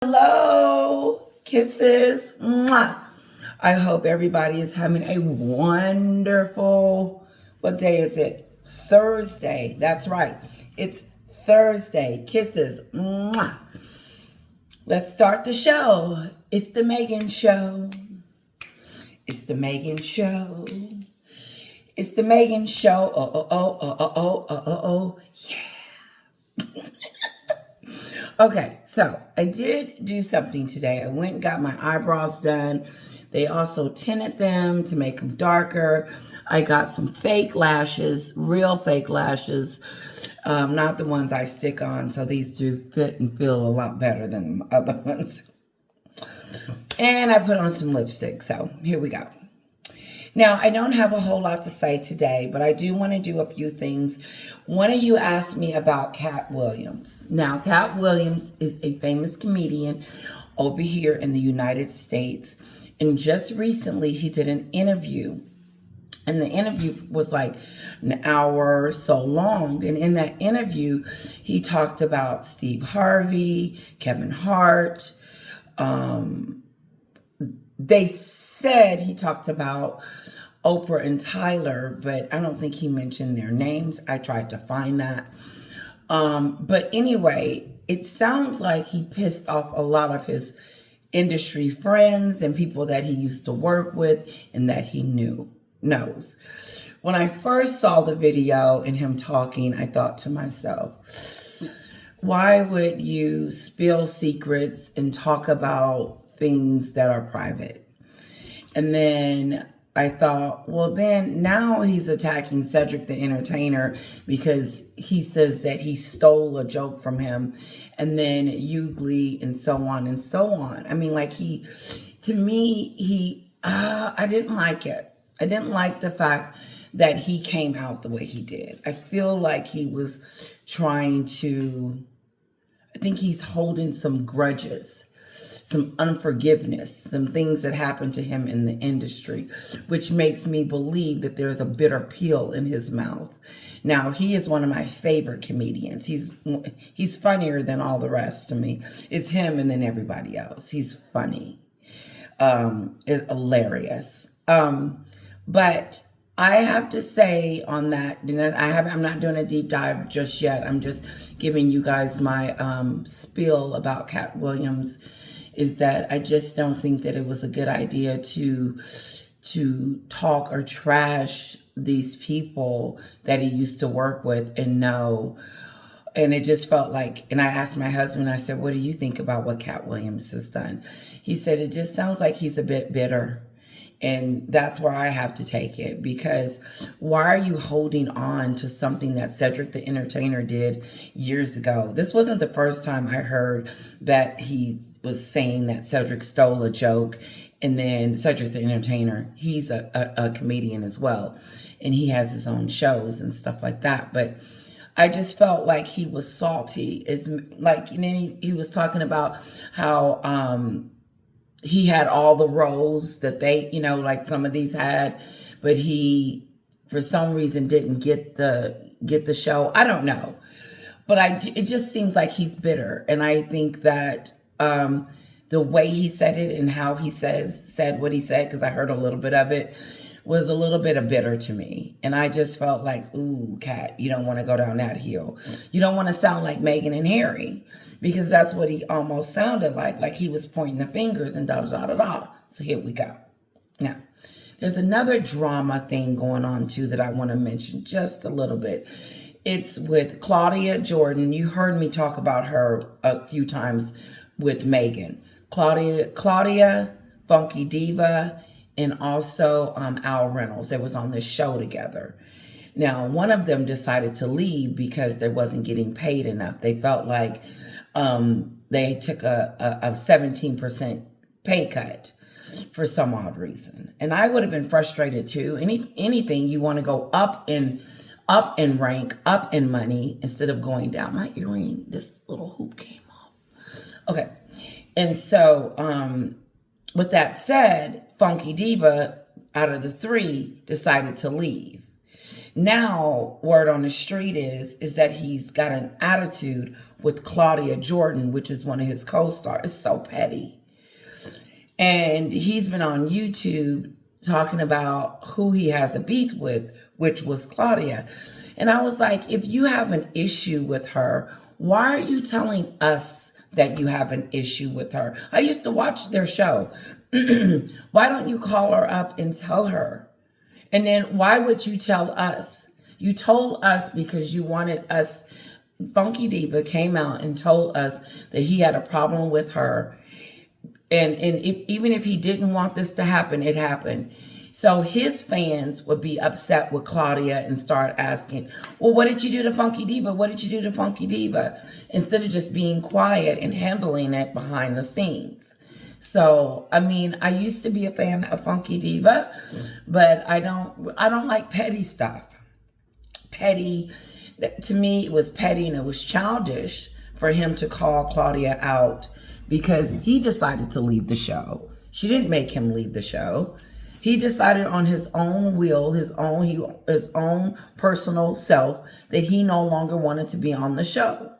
Hello, kisses. Mwah. I hope everybody is having a wonderful, what day is it? Thursday. That's right. It's Thursday. Kisses. Mwah. Let's start the show. It's the Megan Show. It's the Megan Show. It's the Megan Show. Yeah. Okay, so I did do something today. I went and got my eyebrows done. They also tinted them to make them darker. I got some fake lashes, real fake lashes, not the ones I stick on. So these do fit and feel a lot better than the other ones. And I put on some lipstick, so here we go. Now, I don't have a whole lot to say today, but I do want to do a few things. One of you asked me about Katt Williams. Now, Katt Williams is a famous comedian over here in the United States. And just recently, he did an interview. And the interview was like an hour or so long. And in that interview, he talked about Steve Harvey, Kevin Hart. They said he talked about Oprah and Tyler, but I don't think he mentioned their names. I tried to find that. But anyway, it sounds like he pissed off a lot of his industry friends and people that he used to work with and that he knows. When I first saw the video and him talking, I thought to myself, why would you spill secrets and talk about things that are private? And then I thought, well, then now he's attacking Cedric the Entertainer because he says that he stole a joke from him, and then Ugly and so on and so on. I mean, like I didn't like it. I didn't like the fact that he came out the way he did. I feel like he was I think he's holding some grudges, some unforgiveness, some things that happened to him in the industry, which makes me believe that there's a bitter pill in his mouth. Now, he is one of my favorite comedians. He's funnier than all the rest to me. It's him and then everybody else. He's funny. It's hilarious. But I have to say on that, I'm not doing a deep dive just yet. I'm just giving you guys my spiel about Katt Williams, is that I just don't think that it was a good idea to talk or trash these people that he used to work with and know. And it just felt like, and I asked my husband, I said, what do you think about what Katt Williams has done? He said, it just sounds like he's a bit bitter. And that's where I have to take it, because why are you holding on to something that Cedric the Entertainer did years ago? This wasn't the first time I heard that he was saying that Cedric stole a joke. And then Cedric the Entertainer, he's a comedian as well. And he has his own shows and stuff like that. But I just felt like he was salty. It's like, and then he was talking about how he had all the roles that they, like some of these had, but he, for some reason, didn't get the show. I don't know, but it just seems like he's bitter, and I think that the way he said it and how he said what he said, because I heard a little bit of it, was a little bit of bitter to me. And I just felt like, ooh, Katt, you don't want to go down that hill. You don't want to sound like Meghan and Harry, because that's what he almost sounded like he was pointing the fingers and da-da-da-da-da. So here we go. Now, there's another drama thing going on too that I want to mention just a little bit. It's with Claudia Jordan. You heard me talk about her a few times with Megan. Claudia, Funky Diva, and also Al Reynolds. They was on this show together. Now, one of them decided to leave because they wasn't getting paid enough. They felt like they took a 17% pay cut for some odd reason. And I would have been frustrated too. Anything you want to go up in rank, up in money, instead of going down. My earring, this little hoop came off. Okay. And so, with that said, Funky Diva, out of the three, decided to leave. Now, word on the street is that he's got an attitude with Claudia Jordan, which is one of his co-stars. It's so petty. And he's been on YouTube talking about who he has a beef with, which was Claudia. And I was like, if you have an issue with her, why are you telling us that you have an issue with her? I used to watch their show. Why don't you call her up and tell her? And then why would you tell us? You told us because you wanted us. Funky Diva came out and told us that he had a problem with her. And even if he didn't want this to happen, it happened. So his fans would be upset with Claudia and start asking, well, what did you do to Funky Diva? What did you do to Funky Diva? Instead of just being quiet and handling it behind the scenes. So, I mean, I used to be a fan of Funky Diva, but I don't like petty stuff. Petty, to me, it was petty and it was childish for him to call Claudia out because he decided to leave the show. She didn't make him leave the show. He decided on his own will, his own personal self, that he no longer wanted to be on the show.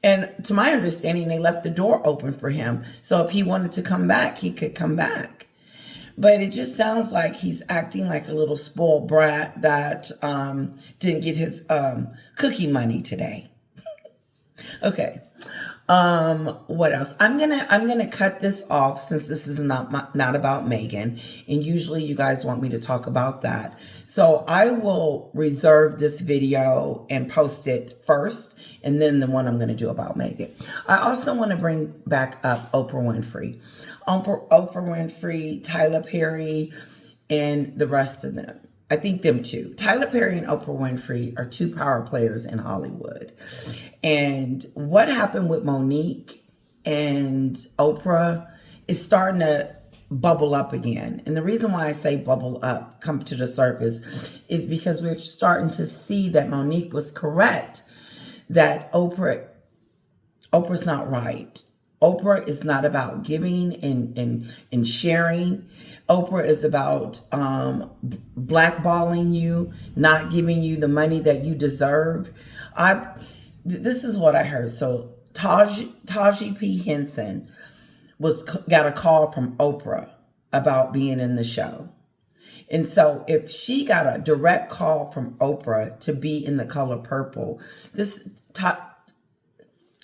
And to my understanding, they left the door open for him. So if he wanted to come back, he could come back. But it just sounds like he's acting like a little spoiled brat that didn't get his cookie money today. Okay. What else? I'm gonna cut this off since this is not about Megan, and usually you guys want me to talk about that. So I will reserve this video and post it first, and then the one I'm gonna do about Megan. I also want to bring back up Oprah Winfrey. Oprah Winfrey, Tyler Perry, and the rest of them. I think them too. Tyler Perry and Oprah Winfrey are two power players in Hollywood. And what happened with Monique and Oprah is starting to bubble up again. And the reason why I say bubble up, come to the surface, is because we're starting to see that Monique was correct, that Oprah's not right. Oprah is not about giving and sharing. Oprah is about blackballing you, not giving you the money that you deserve. This is what I heard. So Taji P. Henson got a call from Oprah about being in the show. And so if she got a direct call from Oprah to be in The Color Purple,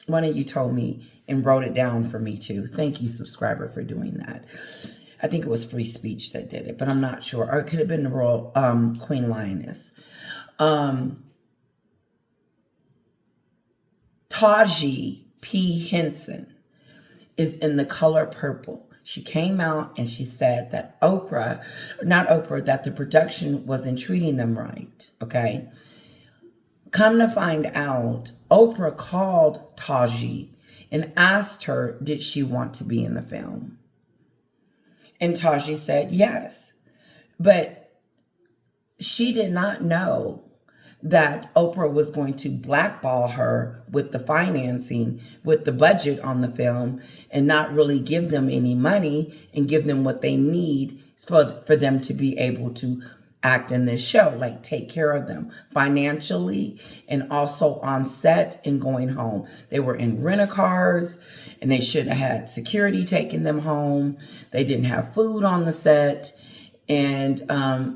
one of you told me and wrote it down for me too. Thank you, subscriber, for doing that. I think it was Free Speech that did it, but I'm not sure. Or it could have been the Royal Queen Lioness. Taji P. Henson is in The Color Purple. She came out and she said that that the production wasn't treating them right, okay? Come to find out, Oprah called Taji and asked her, did she want to be in the film? And Taji said yes. But she did not know that Oprah was going to blackball her with the financing, with the budget on the film, and not really give them any money and give them what they need for them to be able to act in this show, like take care of them financially and also on set and going home. They were in rent-a-cars and they should have had security taking them home. They didn't have food on the set, and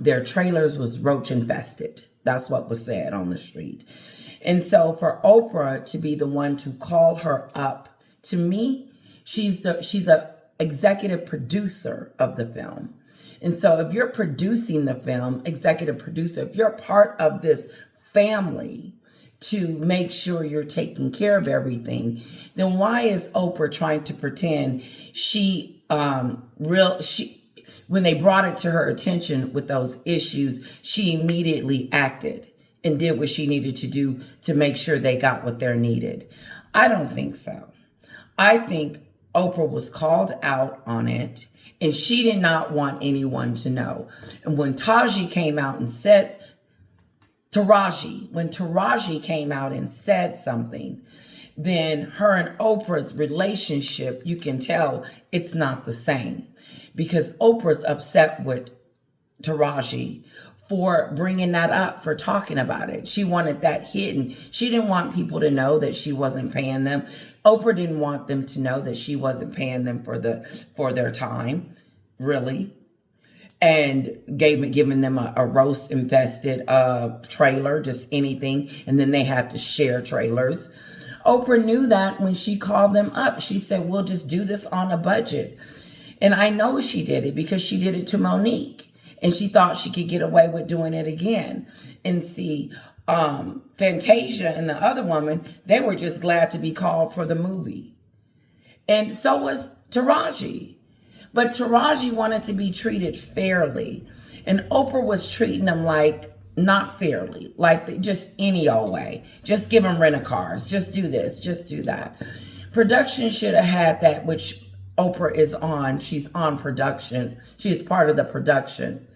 their trailers was roach infested. That's what was said on the street. And so for Oprah to be the one to call her up, to me, she's a executive producer of the film. And so if you're producing the film, executive producer, if you're part of this family to make sure you're taking care of everything, then why is Oprah trying to pretend when they brought it to her attention with those issues, she immediately acted and did what she needed to do to make sure they got what they needed? I don't think so. I think Oprah was called out on it, and she did not want anyone to know. And when Taraji came out and said something, then her and Oprah's relationship, you can tell it's not the same. Because Oprah's upset with Taraji for bringing that up, for talking about it. She wanted that hidden. She didn't want people to know that she wasn't paying them. Oprah didn't want them to know that she wasn't paying them for their time, really. And giving them a roast invested trailer, just anything. And then they have to share trailers. Oprah knew that when she called them up. She said, we'll just do this on a budget. And I know she did it because she did it to Monique. And she thought she could get away with doing it again. And see, Fantasia and the other woman, they were just glad to be called for the movie. And so was Taraji. But Taraji wanted to be treated fairly. And Oprah was treating them like not fairly, like just any old way. Just give them rent-a-cars. Just do this. Just do that. Production should have had that, which Oprah is on. She's on production. She is part of the production.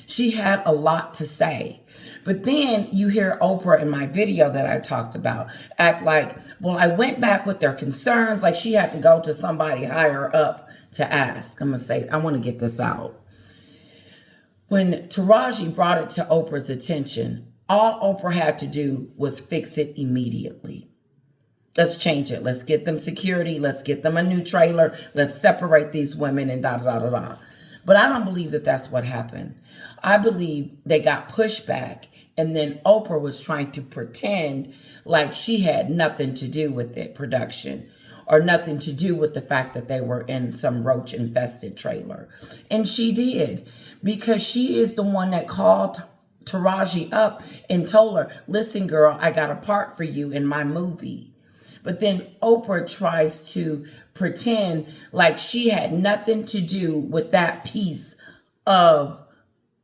She had a lot to say. But then you hear Oprah in my video that I talked about act like, well, I went back with their concerns, like she had to go to somebody higher up to ask. I'm going to say, I want to get this out. When Taraji brought it to Oprah's attention, all Oprah had to do was fix it immediately. Let's change it. Let's get them security. Let's get them a new trailer. Let's separate these women and da-da-da-da-da. But I don't believe that that's what happened. I believe they got pushback, and then Oprah was trying to pretend like she had nothing to do with it, production, or nothing to do with the fact that they were in some roach-infested trailer. And she did, because she is the one that called Taraji up and told her, listen, girl, I got a part for you in my movie. But then Oprah tries to pretend like she had nothing to do with that piece of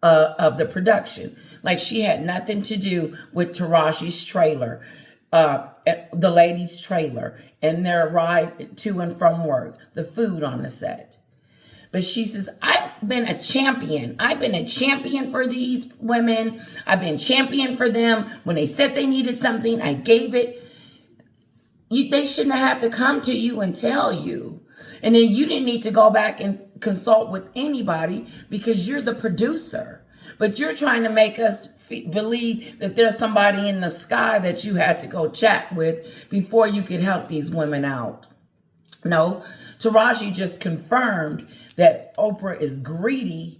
the production. Like she had nothing to do with Taraji's trailer, the ladies' trailer, and their ride to and from work, the food on the set. But she says, I've been a champion. I've been a champion for these women. I've been champion for them. When they said they needed something, I gave it. They shouldn't have had to come to you and tell you. And then you didn't need to go back and consult with anybody because you're the producer. But you're trying to make us believe that there's somebody in the sky that you had to go chat with before you could help these women out. No, Taraji just confirmed that Oprah is greed.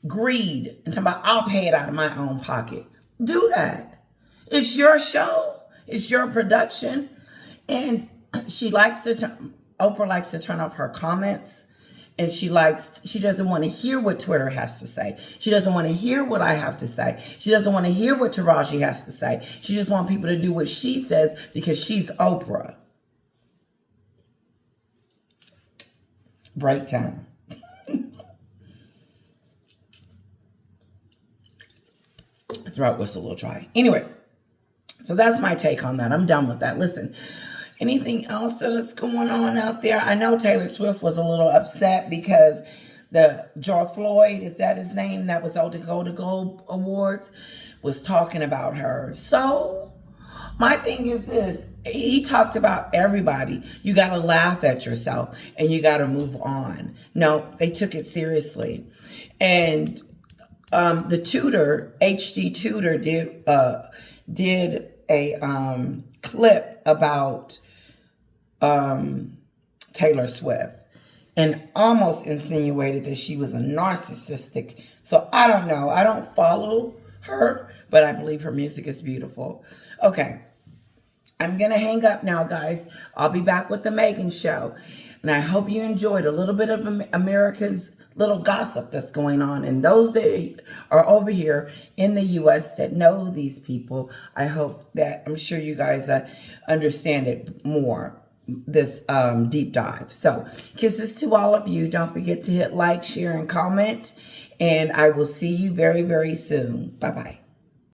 And talking about, I'll pay it out of my own pocket. Do that. It's your show. It's your production. And Oprah likes to turn off her comments. And she doesn't want to hear what Twitter has to say. She doesn't want to hear what I have to say. She doesn't want to hear what Taraji has to say. She just wants people to do what she says because she's Oprah. Break time. Throat was a little dry. Anyway, so that's my take on that. I'm done with that. Listen. Anything else that is going on out there? I know Taylor Swift was a little upset because the George Floyd, is that his name, that was on the Golden Globe Awards, was talking about her. So my thing is this. He talked about everybody. You got to laugh at yourself and you got to move on. No, they took it seriously. And the tutor, HD Tutor, did a clip about Taylor Swift and almost insinuated that she was a narcissistic. So I don't know. I don't follow her, but I believe her music is beautiful. Okay. I'm going to hang up now, guys. I'll be back with the Megan Show. And I hope you enjoyed a little bit of America's little gossip that's going on. And those that are over here in the U.S. that know these people, I hope that, I'm sure you guys understand it more, this deep dive. So kisses to all of you. Don't forget to hit like, share, and comment. And I will see you very, very soon. Bye-bye.